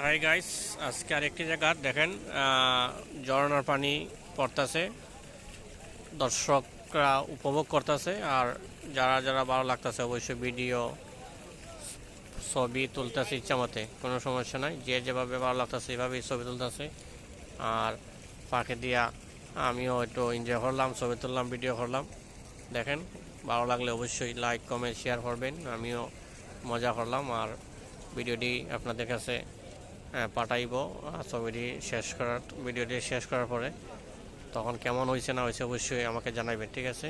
Hi guys, আজকে আরেকটি জায়গা দেখেন ঝর্ণার পানি পড়তেছে, দর্শকরা উপভোগ করতেছে। আর যারা যারা ভালো লাগতেছে অবশ্যই ভিডিও ছবি তুলতেছে ইচ্ছা মতে, কোনো সমস্যা নাই। যে যেভাবে ভালো লাগতেছে এভাবেই ছবি তুলতেছে। আর পাখি দিয়া আমিও একটু এনজয় করলাম, ছবি তুললাম, ভিডিও করলাম। দেখেন, ভালো লাগলে অবশ্যই লাইক কমেন্ট শেয়ার করবেন। আমিও মজা করলাম আর ভিডিওটি আপনাদের কাছে পাঠাইব। ভিডিওটি শেষ করার পরে তখন কেমন হয়েছে না হয়েছে অবশ্যই আমাকে জানাবেন, ঠিক আছে?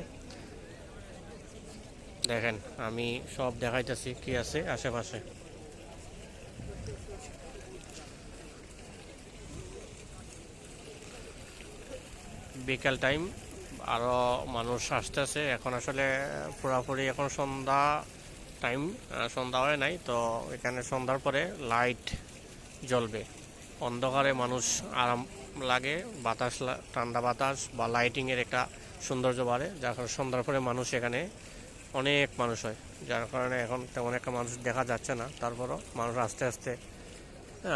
দেখেন, আমি সব দেখাইতেছি কি আছে আশেপাশে। বিকেল টাইম, আরও মানুষ আসতেছে। এখন আসলে পুরোপুরি এখন সন্ধ্যা টাইম, সন্ধ্যা হয় নাই তো। এখানে সন্ধ্যার পরে লাইট জ্বলবে, অন্ধকারে মানুষ আরাম লাগে, বাতাস ঠান্ডা বাতাস বা লাইটিংয়ের একটা সৌন্দর্য বাড়ে, যার কারণে সন্ধ্যার পরে মানুষ এখানে অনেক মানুষ হয়। যার কারণে এখন তেমন একটা মানুষ দেখা যাচ্ছে না, তারপরও মানুষ আস্তে আস্তে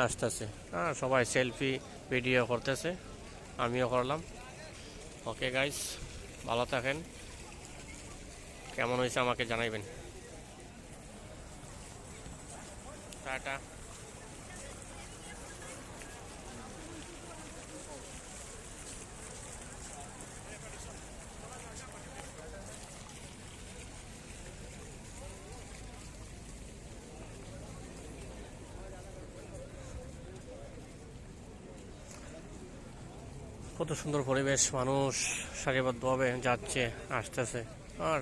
আসতেছে। সবাই সেলফি ভিডিও করতেছে, আমিও করলাম। ওকে গাইস, ভালো থাকেন। কেমন হয়েছে আমাকে জানাইবেন। টাটা। কত সুন্দর পরিবেশ, মানুষ সারিবদ্ধভাবে যাচ্ছে আসতেছে আর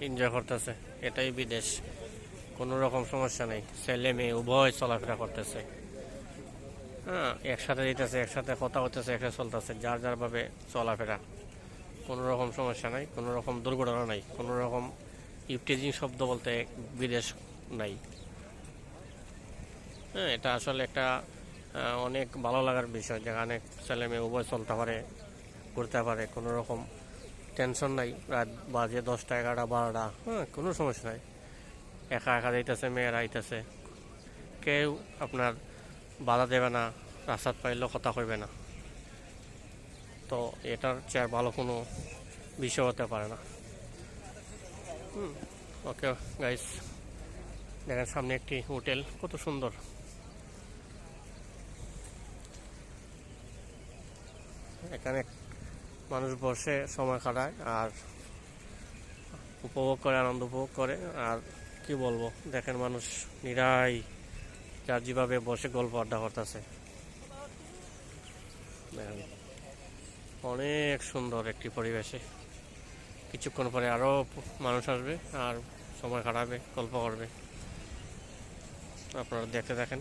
এনজয় করতেছে। এটাই বিদেশ, কোনো রকম সমস্যা নেই, ছেলে মেয়ে উভয় চলাফেরা করতেছে। একসাথে দিতেছে, একসাথে কথা হতেছে, একসাথে চলতেছে, যার যার ভাবে চলাফেরা। কোনো রকম সমস্যা নাই, কোনো রকম দুর্ঘটনা নাই, কোনো রকম ইফটিজিং শব্দ বলতে বিদেশ নাই। এটা আসলে একটা অনেক ভালো লাগার বিষয়, যেখানে ছেলে মেয়ে উভয় চলতে পারে, ঘুরতে পারে, কোনো রকম টেনশন নাই। রাত বাজে 10টা 11টা 12টা, কোনো সমস্যা নাই। একা একা যাইতেছে, মেয়েরা আইতেছে, কেউ আপনার বাধা দেবে না, রাস্তাত পাইলেও কথা কইবে না। তো এটার চেয়ে ভালো কোনো বিষয় হতে পারে না। ওকে গাইস, দেখেন সামনে একটি হোটেল, কত সুন্দর। এখানে মানুষ বসে সময় কাটায় আর উপভোগ করে, আনন্দ উপভোগ করে। আর কি বলবো, দেখেন মানুষ নিরাই যার যেভাবে বসে গল্প আড্ডা করতেছে। দেখেন, অনেক সুন্দর একটি পরিবেশে। কিছুক্ষণ পরে আরও মানুষ আসবে আর সময় কাটাবে, গল্প করবে। আপনারা দেখতে থাকেন।